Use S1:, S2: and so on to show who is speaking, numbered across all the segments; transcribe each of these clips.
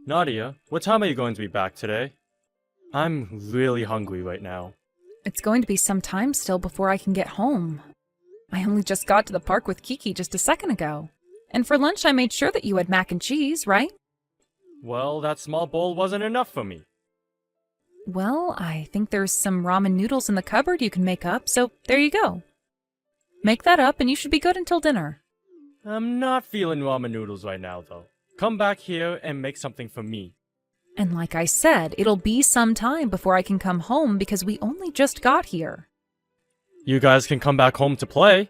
S1: Nadia, what time are you going to be back today? I'm really hungry right now.
S2: It's going to be some time still before I can get home. I only just got to the park with Kiki just a second ago. And for lunch I made sure that you had mac and cheese, right?
S1: Well, that small bowl wasn't enough for me.
S2: Well, I think there's some ramen noodles in the cupboard you can make up, so there you go. Make that up and you should be good until dinner.
S1: I'm not feeling ramen noodles right now, though. Come back here and make something for me.
S2: And like I said, it'll be some time before I can come home because we only just got here.
S1: You guys can come back home to play.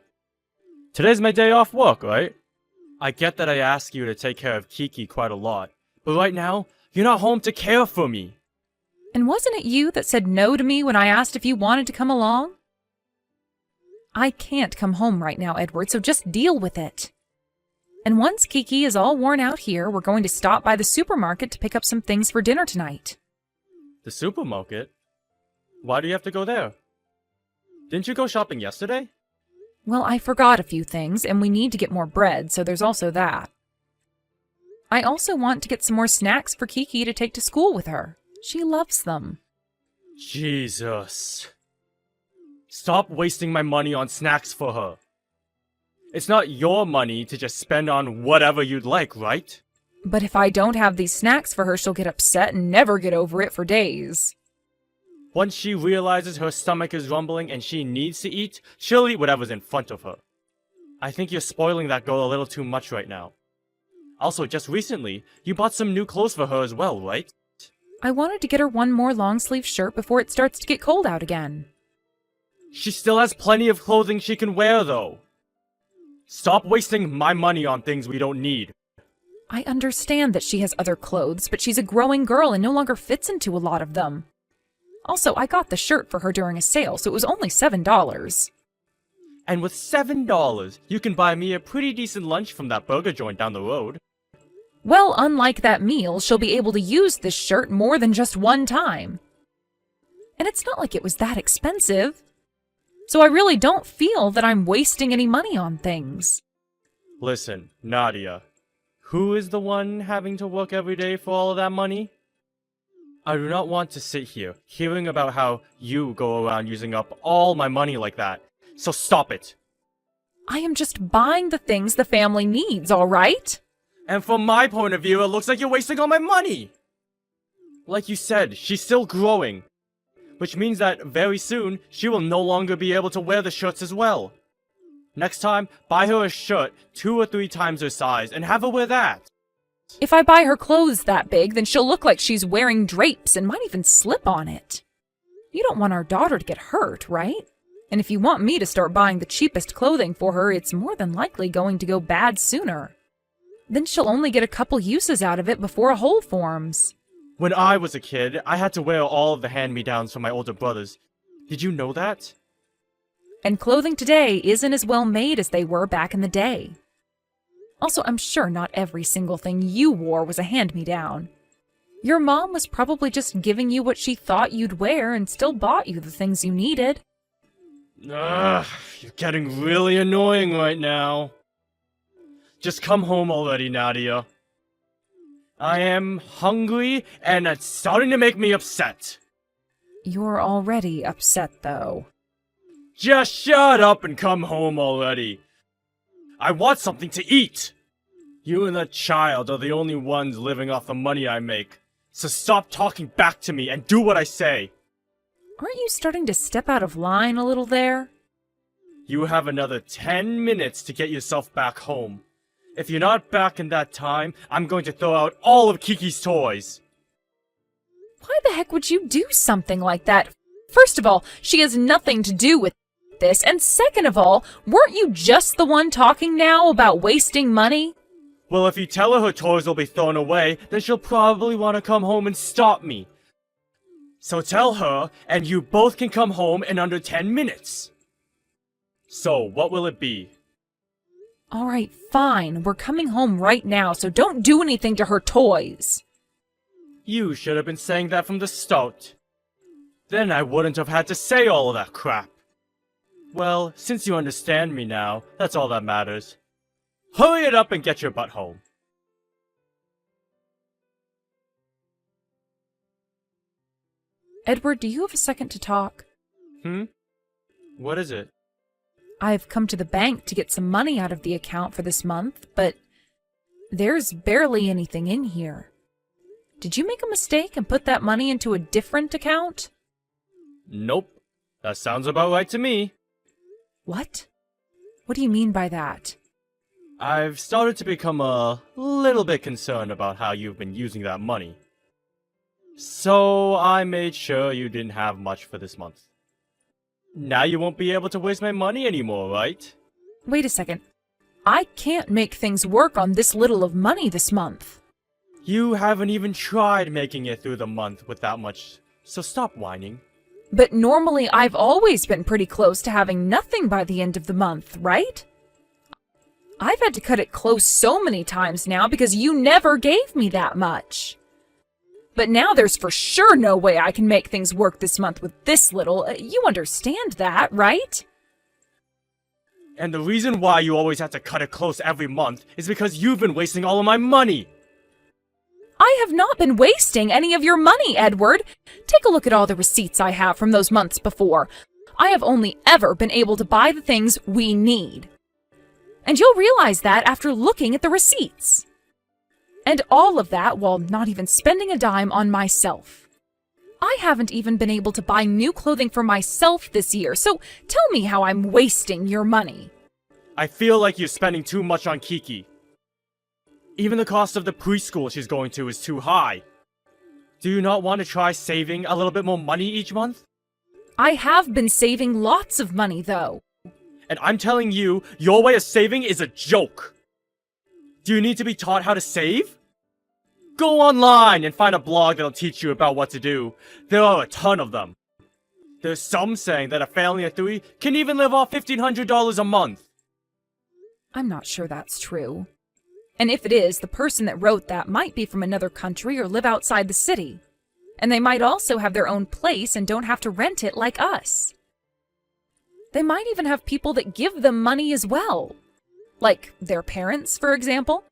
S1: Today's my day off work, right? I get that I ask you to take care of Kiki quite a lot, but right now, you're not home to care for me.
S2: And wasn't it you that said no to me when I asked if you wanted to come along? I can't come home right now, Edward, so just deal with it. And once Kiki is all worn out here, we're going to stop by the supermarket to pick up some things for dinner tonight.
S1: The supermarket? Why do you have to go there? Didn't you go shopping yesterday?
S2: Well, I forgot a few things, and we need to get more bread, so there's also that. I also want to get some more snacks for Kiki to take to school with her. She loves them.
S1: Jesus. Stop wasting my money on snacks for her. It's not your money to just spend on whatever you'd like, right?
S2: But if I don't have these snacks for her, she'll get upset and never get over it for days.
S1: Once she realizes her stomach is rumbling and she needs to eat, she'll eat whatever's in front of her. I think you're spoiling that girl a little too much right now. Also, just recently, you bought some new clothes for her as well, right?
S2: I wanted to get her one more long-sleeve shirt before it starts to get cold out again.
S1: She still has plenty of clothing she can wear, though. Stop wasting my money on things we don't need.
S2: I understand that she has other clothes, but she's a growing girl and no longer fits into a lot of them. Also, I got the shirt for her during a sale, so it was only $7.
S1: And with $7, you can buy me a pretty decent lunch from that burger joint down the road.
S2: Well, unlike that meal, she'll be able to use this shirt more than just one time. And it's not like it was that expensive. So I really don't feel that I'm wasting any money on things.
S1: Listen, Nadia, who is the one having to work every day for all of that money? I do not want to sit here hearing about how you go around using up all my money like that. So stop it.
S2: I am just buying the things the family needs, all right?
S1: And from my point of view, it looks like you're wasting all my money. Like you said, she's still growing. Which means that very soon, she will no longer be able to wear the shirts as well. Next time, buy her a shirt 2 or 3 times her size and have her wear that.
S2: If I buy her clothes that big, then she'll look like she's wearing drapes and might even slip on it. You don't want our daughter to get hurt, right? And if you want me to start buying the cheapest clothing for her, it's more than likely going to go bad sooner. Then she'll only get a couple uses out of it before a hole forms.
S1: When I was a kid, I had to wear all of the hand-me-downs from my older brothers. Did you know that?
S2: And clothing today isn't as well made as they were back in the day. Also, I'm sure not every single thing you wore was a hand-me-down. Your mom was probably just giving you what she thought you'd wear and still bought you the things you needed.
S1: Ugh, you're getting really annoying right now. Just come home already, Nadia. I am hungry, and it's starting to make me upset.
S2: You're already upset, though.
S1: Just shut up and come home already. I want something to eat. You and that child are the only ones living off the money I make. So stop talking back to me and do what I say.
S2: Aren't you starting to step out of line a little there?
S1: You have another 10 minutes to get yourself back home. If you're not back in that time, I'm going to throw out all of Kiki's toys.
S2: Why the heck would you do something like that? First of all, she has nothing to do with this, and second of all, weren't you just the one talking now about wasting money?
S1: Well, if you tell her her toys will be thrown away, then she'll probably want to come home and stop me. So tell her, and you both can come home in under 10 minutes. So, what will it be?
S2: All right, fine. We're coming home right now, so don't do anything to her toys.
S1: You should have been saying that from the start. Then I wouldn't have had to say all of that crap. Well, since you understand me now, that's all that matters. Hurry it up and get your butt home.
S2: Edward, do you have a second to talk?
S1: What is it?
S2: I've come to the bank to get some money out of the account for this month, but there's barely anything in here. Did you make a mistake and put that money into a different account?
S1: Nope. That sounds about right to me.
S2: What? What do you mean by that?
S1: I've started to become a little bit concerned about how you've been using that money. So I made sure you didn't have much for this month. Now you won't be able to waste my money anymore, right?
S2: Wait a second. I can't make things work on this little of money this month.
S1: You haven't even tried making it through the month with that much, so stop whining.
S2: But normally I've always been pretty close to having nothing by the end of the month, right? I've had to cut it close so many times now because you never gave me that much. But now there's for sure no way I can make things work this month with this little. You understand that, right?
S1: And the reason why you always have to cut it close every month is because you've been wasting all of my money.
S2: I have not been wasting any of your money, Edward. Take a look at all the receipts I have from those months before. I have only ever been able to buy the things we need. And you'll realize that after looking at the receipts. And all of that while not even spending a dime on myself. I haven't even been able to buy new clothing for myself this year, so tell me how I'm wasting your money.
S1: I feel like you're spending too much on Kiki. Even the cost of the preschool she's going to is too high. Do you not want to try saving a little bit more money each month?
S2: I have been saving lots of money, though.
S1: And I'm telling you, your way of saving is a joke. Do you need to be taught how to save? Go online and find a blog that'll teach you about what to do. There are a ton of them. There's some saying that a family of 3 can even live off $1,500 a month.
S2: I'm not sure that's true. And if it is, the person that wrote that might be from another country or live outside the city. And they might also have their own place and don't have to rent it like us. They might even have people that give them money as well. Like their parents, for example.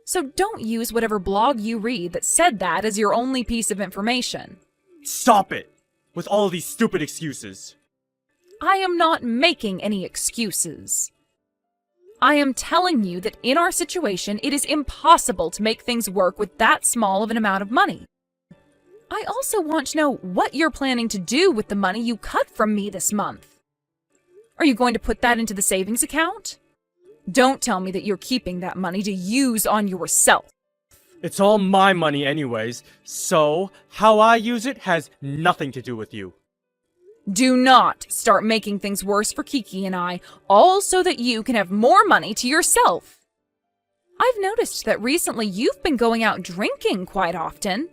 S2: So don't use whatever blog you read that said that as your only piece of information.
S1: Stop it! With all of these stupid excuses.
S2: I am not making any excuses. I am telling you that in our situation, it is impossible to make things work with that small of an amount of money. I also want to know what you're planning to do with the money you cut from me this month. Are you going to put that into the savings account? Don't tell me that you're keeping that money to use on yourself.
S1: It's all my money anyways, so how I use it has nothing to do with you.
S2: Do not start making things worse for Kiki and I, all so that you can have more money to yourself. I've noticed that recently you've been going out drinking quite often.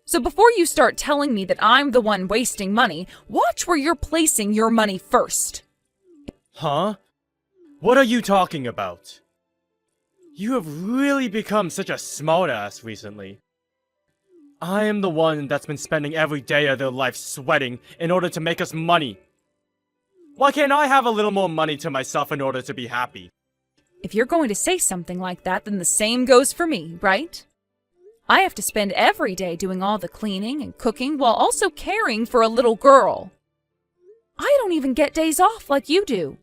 S2: So before you start telling me that I'm the one wasting money, watch where you're placing your money first.
S1: Huh? What are you talking about? You have really become such a smartass recently. I am the one that's been spending every day of their life sweating in order to make us money. Why can't I have a little more money to myself in order to be happy?
S2: If you're going to say something like that, then the same goes for me, right? I have to spend every day doing all the cleaning and cooking while also caring for a little girl. I don't even get days off like you do.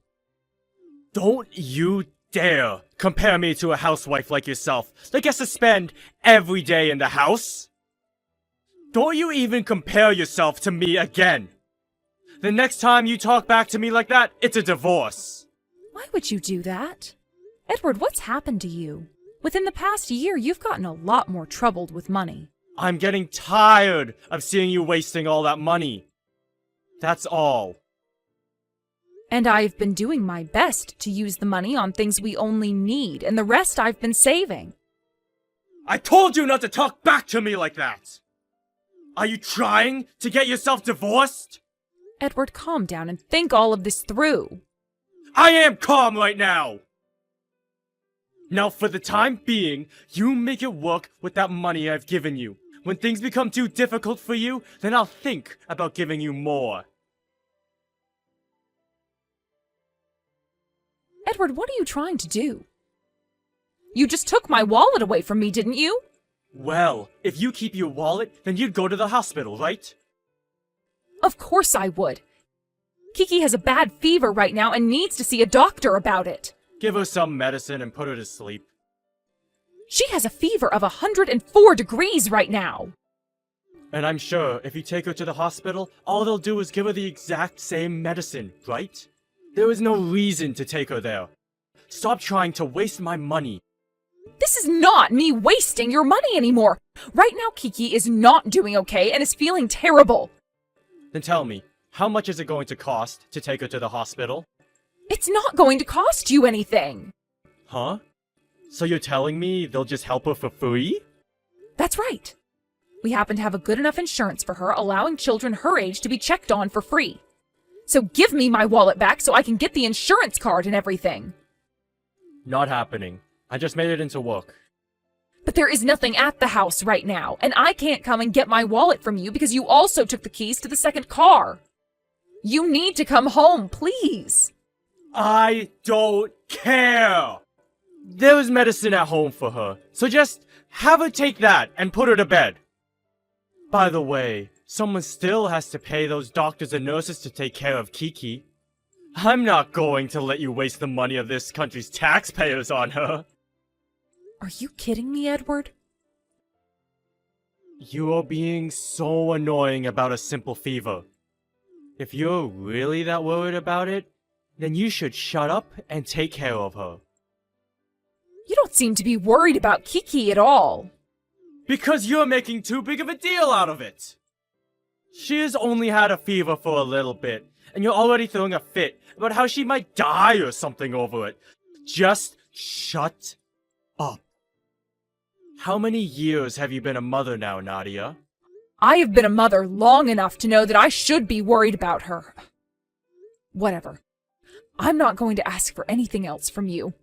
S1: Don't you dare compare me to a housewife like yourself that gets to spend every day in the house. Don't you even compare yourself to me again. The next time you talk back to me like that, it's a divorce.
S2: Why would you do that? Edward, what's happened to you? Within the past year, you've gotten a lot more troubled with money.
S1: I'm getting tired of seeing you wasting all that money. That's all.
S2: And I've been doing my best to use the money on things we only need, and the rest I've been saving.
S1: I told you not to talk back to me like that! Are you trying to get yourself divorced?
S2: Edward, calm down and think all of this through.
S1: I am calm right now! Now for the time being, you make it work with that money I've given you. When things become too difficult for you, then I'll think about giving you more.
S2: Edward, what are you trying to do? You just took my wallet away from me, didn't you?
S1: Well, if you keep your wallet, then you'd go to the hospital, right?
S2: Of course I would. Kiki has a bad fever right now and needs to see a doctor about it.
S1: Give her some medicine and put her to sleep.
S2: She has a fever of 104 degrees right now.
S1: And I'm sure if you take her to the hospital, all they'll do is give her the exact same medicine, right? There is no reason to take her there. Stop trying to waste my money.
S2: This is not me wasting your money anymore. Right now, Kiki is not doing okay and is feeling terrible.
S1: Then tell me, how much is it going to cost to take her to the hospital?
S2: It's not going to cost you anything.
S1: Huh? So you're telling me they'll just help her for free?
S2: That's right. We happen to have a good enough insurance for her, allowing children her age to be checked on for free. So give me my wallet back so I can get the insurance card and everything.
S1: Not happening. I just made it into work.
S2: But there is nothing at the house right now, and I can't come and get my wallet from you because you also took the keys to the second car. You need to come home, please.
S1: I don't care! There is medicine at home for her, so just have her take that and put her to bed. By the way, someone still has to pay those doctors and nurses to take care of Kiki. I'm not going to let you waste the money of this country's taxpayers on her.
S2: Are you kidding me, Edward?
S1: You are being so annoying about a simple fever. If you're really that worried about it, then you should shut up and take care of her.
S2: You don't seem to be worried about Kiki at all.
S1: Because you're making too big of a deal out of it. She has only had a fever for a little bit, and you're already throwing a fit about how she might die or something over it. Just shut up. How many years have you been a mother now, Nadia?
S2: I have been a mother long enough to know that I should be worried about her. Whatever. I'm not going to ask for anything else from you.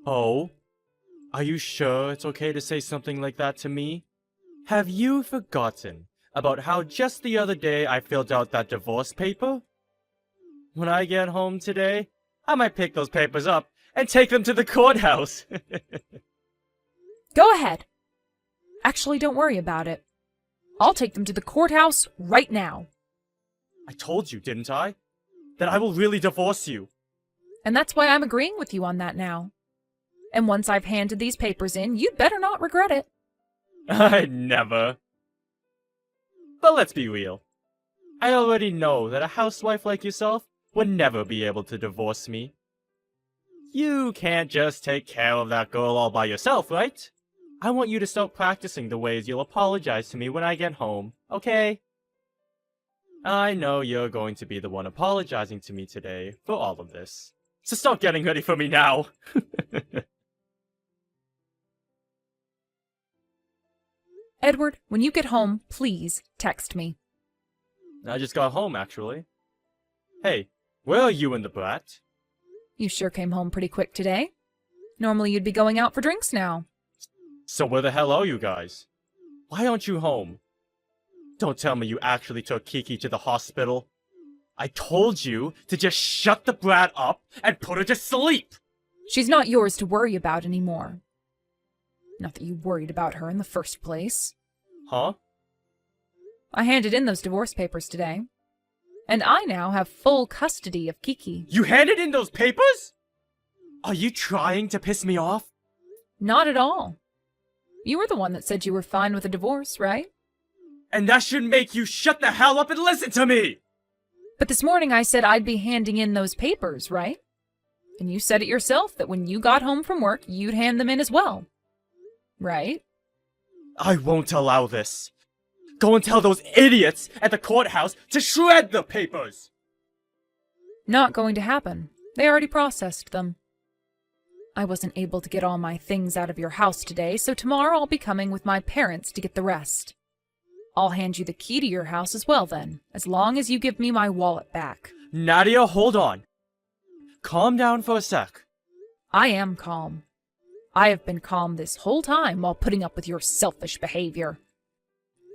S1: Oh? Are you sure it's okay to say something like that to me? Have you forgotten about how just the other day I filled out that divorce paper? When I get home today, I might pick those papers up and take them to the courthouse.
S2: Go ahead. Actually, don't worry about it. I'll take them to the courthouse right now.
S1: I told you, didn't I? That I will really divorce you.
S2: And that's why I'm agreeing with you on that now. And once I've handed these papers in, you'd better not regret it.
S1: I'd never. But let's be real. I already know that a housewife like yourself would never be able to divorce me. You can't just take care of that girl all by yourself, right? I want you to start practicing the ways you'll apologize to me when I get home, okay? I know you're going to be the one apologizing to me today for all of this. So start getting ready for me now.
S2: Edward, when you get home, please text me.
S1: I just got home, actually. Hey, where are you and the brat?
S2: You sure came home pretty quick today. Normally you'd be going out for drinks now.
S1: So where the hell are you guys? Why aren't you home? Don't tell me you actually took Kiki to the hospital. I told you to just shut the brat up and put her to sleep!
S2: She's not yours to worry about anymore. Not that you worried about her in the first place.
S1: Huh?
S2: I handed in those divorce papers today. And I now have full custody of Kiki.
S1: You handed in those papers? Are you trying to piss me off?
S2: Not at all. You were the one that said you were fine with a divorce, right?
S1: And that should make you shut the hell up and listen to me!
S2: But this morning I said I'd be handing in those papers, right? And you said it yourself that when you got home from work, you'd hand them in as well. Right?
S1: I won't allow this. Go and tell those idiots at the courthouse to shred the papers!
S2: Not going to happen. They already processed them. I wasn't able to get all my things out of your house today, so tomorrow I'll be coming with my parents to get the rest. I'll hand you the key to your house as well then, as long as you give me my wallet back.
S1: Nadia, hold on. Calm down for a sec.
S2: I am calm. I have been calm this whole time while putting up with your selfish behavior.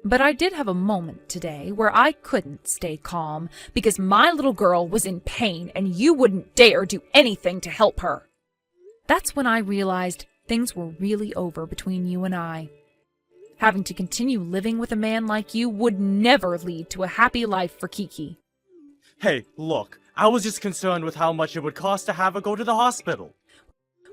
S2: But I did have a moment today where I couldn't stay calm because my little girl was in pain and you wouldn't dare do anything to help her. That's when I realized things were really over between you and I. Having to continue living with a man like you would never lead to a happy life for Kiki.
S1: Hey, look, I was just concerned with how much it would cost to have her go to the hospital.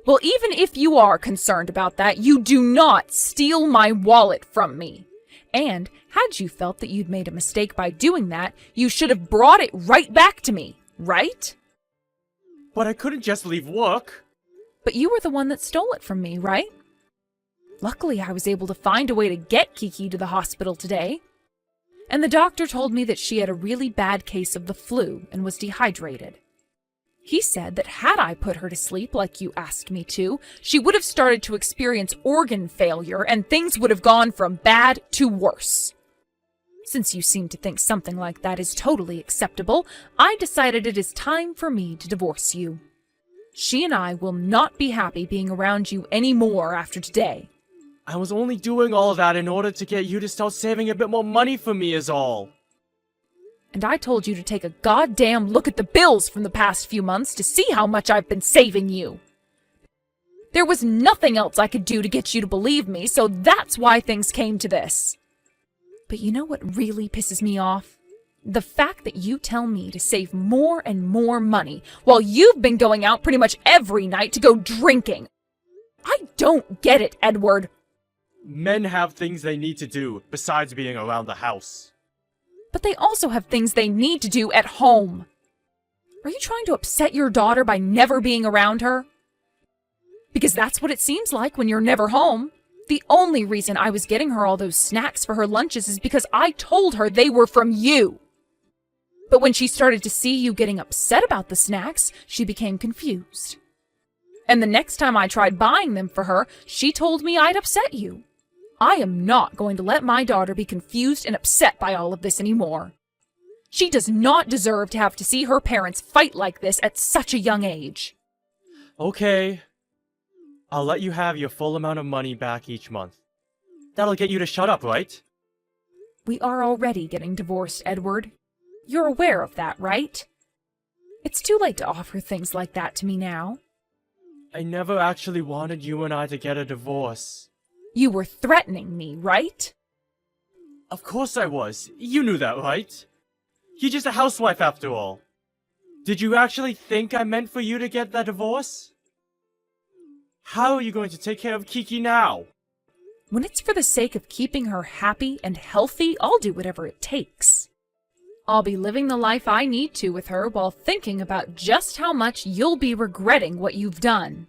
S2: Well, even if you are concerned about that, you do not steal my wallet from me. And had you felt that you'd made a mistake by doing that, you should have brought it right back to me, right?
S1: But I couldn't just leave work.
S2: But you were the one that stole it from me, right? Luckily, I was able to find a way to get Kiki to the hospital today. And the doctor told me that she had a really bad case of the flu and was dehydrated. He said that had I put her to sleep like you asked me to, she would have started to experience organ failure and things would have gone from bad to worse. Since you seem to think something like that is totally acceptable, I decided it is time for me to divorce you. She and I will not be happy being around you anymore after today.
S1: I was only doing all that in order to get you to start saving a bit more money for me is all.
S2: And I told you to take a goddamn look at the bills from the past few months to see how much I've been saving you. There was nothing else I could do to get you to believe me, so that's why things came to this. But you know what really pisses me off? The fact that you tell me to save more and more money while you've been going out pretty much every night to go drinking. I don't get it, Edward.
S1: Men have things they need to do besides being around the house.
S2: But they also have things they need to do at home. Are you trying to upset your daughter by never being around her? Because that's what it seems like when you're never home. The only reason I was getting her all those snacks for her lunches is because I told her they were from you. But when she started to see you getting upset about the snacks, she became confused. And the next time I tried buying them for her, she told me I'd upset you. I am not going to let my daughter be confused and upset by all of this anymore. She does not deserve to have to see her parents fight like this at such a young age.
S1: Okay. I'll let you have your full amount of money back each month. That'll get you to shut up, right?
S2: We are already getting divorced, Edward. You're aware of that, right? It's too late to offer things like that to me now.
S1: I never actually wanted you and I to get a divorce.
S2: You were threatening me, right?
S1: Of course I was. You knew that, right? You're just a housewife after all. Did you actually think I meant for you to get that divorce? How are you going to take care of Kiki now?
S2: When it's for the sake of keeping her happy and healthy, I'll do whatever it takes. I'll be living the life I need to with her while thinking about just how much you'll be regretting what you've done.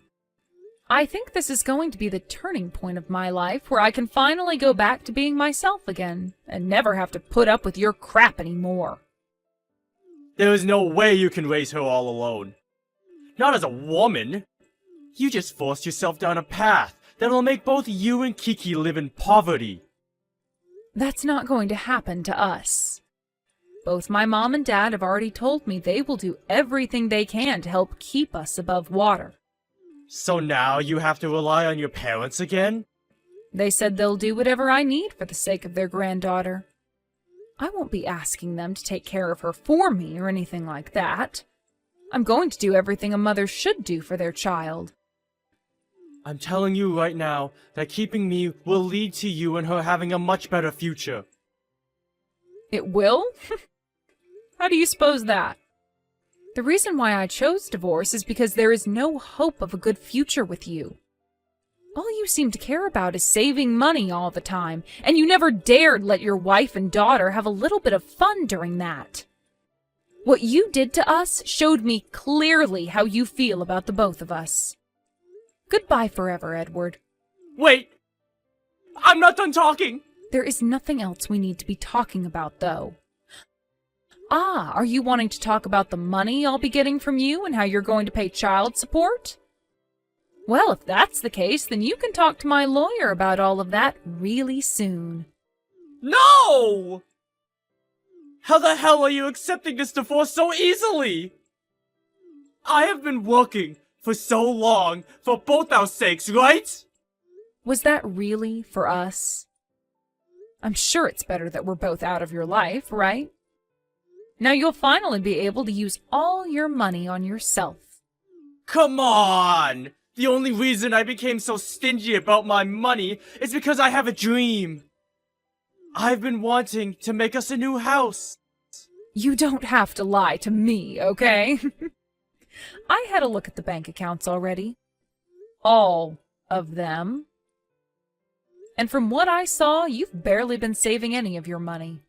S2: I think this is going to be the turning point of my life where I can finally go back to being myself again and never have to put up with your crap anymore.
S1: There is no way you can raise her all alone. Not as a woman. You just forced yourself down a path that'll make both you and Kiki live in poverty.
S2: That's not going to happen to us. Both my mom and dad have already told me they will do everything they can to help keep us above water.
S1: So now you have to rely on your parents again?
S2: They said they'll do whatever I need for the sake of their granddaughter. I won't be asking them to take care of her for me or anything like that. I'm going to do everything a mother should do for their child.
S1: I'm telling you right now that keeping me will lead to you and her having a much better future.
S2: It will? How do you suppose that? The reason why I chose divorce is because there is no hope of a good future with you. All you seem to care about is saving money all the time, and you never dared let your wife and daughter have a little bit of fun during that. What you did to us showed me clearly how you feel about the both of us. Goodbye forever, Edward.
S1: Wait! I'm not done talking!
S2: There is nothing else we need to be talking about, though. Ah, are you wanting to talk about the money I'll be getting from you and how you're going to pay child support? Well, if that's the case, then you can talk to my lawyer about all of that really soon.
S1: No! How the hell are you accepting this divorce so easily? I have been working for so long for both our sakes, right?
S2: Was that really for us? I'm sure it's better that we're both out of your life, right? Now you'll finally be able to use all your money on yourself.
S1: Come on! The only reason I became so stingy about my money is because I have a dream. I've been wanting to make us a new house.
S2: You don't have to lie to me, okay? I had a look at the bank accounts already. All of them. And from what I saw, you've barely been saving any of your money.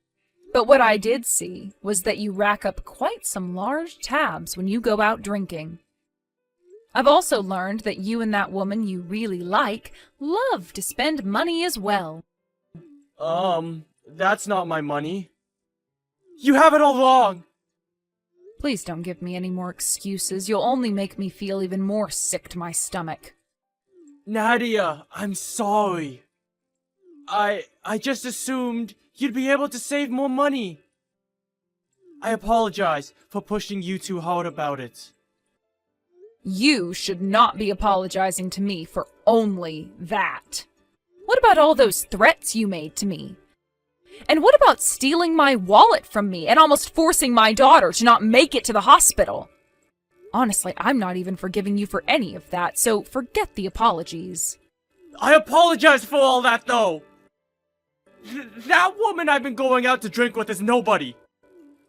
S2: But what I did see was that you rack up quite some large tabs when you go out drinking. I've also learned that you and that woman you really like love to spend money as well.
S1: That's not my money. You have it all wrong.
S2: Please don't give me any more excuses. You'll only make me feel even more sick to my stomach.
S1: Nadia, I'm sorry. I just assumed you'd be able to save more money. I apologize for pushing you too hard about it.
S2: You should not be apologizing to me for only that. What about all those threats you made to me? And what about stealing my wallet from me and almost forcing my daughter to not make it to the hospital? Honestly, I'm not even forgiving you for any of that, so forget the apologies.
S1: I apologize for all that, though. That woman I've been going out to drink with is nobody.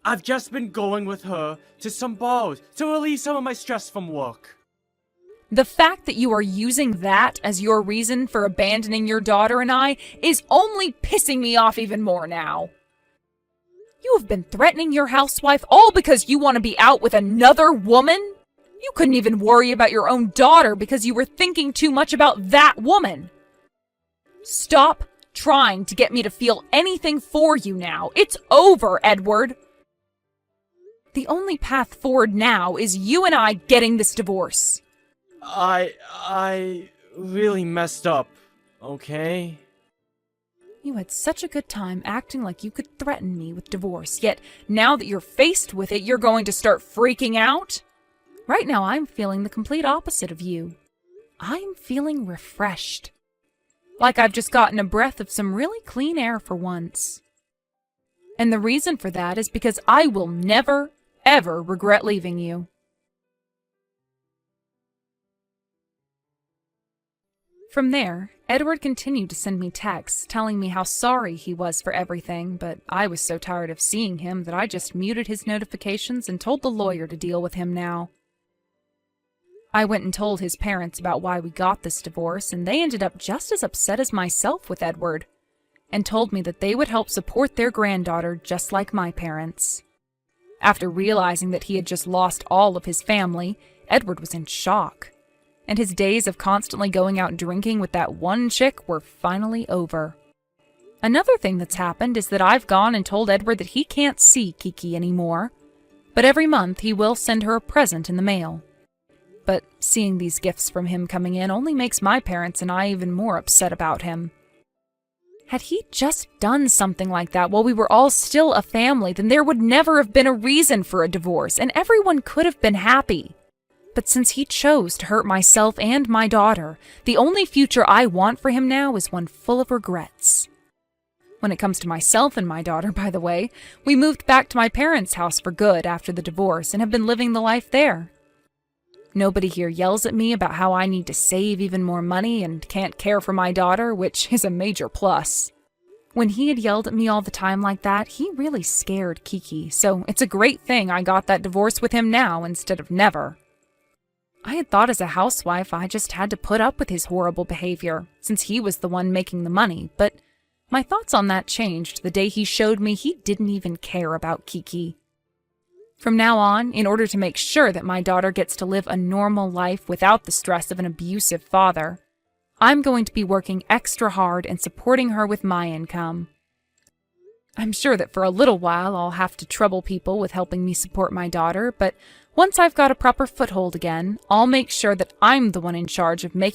S1: I've just been going with her to some bars to relieve some of my stress from work.
S2: The fact that you are using that as your reason for abandoning your daughter and I is only pissing me off even more now. You have been threatening your housewife all because you want to be out with another woman? You couldn't even worry about your own daughter because you were thinking too much about that woman. Stop trying to get me to feel anything for you now. It's over, Edward. The only path forward now is you and I getting this divorce.
S1: I really messed up, okay?
S2: You had such a good time acting like you could threaten me with divorce, yet now that you're faced with it, you're going to start freaking out? Right now, I'm feeling the complete opposite of you. I'm feeling refreshed. Like I've just gotten a breath of some really clean air for once. And the reason for that is because I will never, ever regret leaving you. From there, Edward continued to send me texts telling me how sorry he was for everything, but I was so tired of seeing him that I just muted his notifications and told the lawyer to deal with him now. I went and told his parents about why we got this divorce, and they ended up just as upset as myself with Edward, and told me that they would help support their granddaughter just like my parents. After realizing that he had just lost all of his family, Edward was in shock. And his days of constantly going out drinking with that one chick were finally over. Another thing that's happened is that I've gone and told Edward that he can't see Kiki anymore, but every month he will send her a present in the mail. But seeing these gifts from him coming in only makes my parents and I even more upset about him. Had he just done something like that while we were all still a family, then there would never have been a reason for a divorce, and everyone could have been happy. But since he chose to hurt myself and my daughter, the only future I want for him now is one full of regrets. When it comes to myself and my daughter, by the way, we moved back to my parents' house for good after the divorce and have been living the life there. Nobody here yells at me about how I need to save even more money and can't care for my daughter, which is a major plus. When he had yelled at me all the time like that, he really scared Kiki, so it's a great thing I got that divorce with him now instead of never. I had thought as a housewife I just had to put up with his horrible behavior, since he was the one making the money, but my thoughts on that changed the day he showed me he didn't even care about Kiki. From now on, in order to make sure that my daughter gets to live a normal life without the stress of an abusive father, I'm going to be working extra hard and supporting her with my income. I'm sure that for a little while I'll have to trouble people with helping me support my daughter, but once I've got a proper foothold again, I'll make sure that I'm the one in charge of making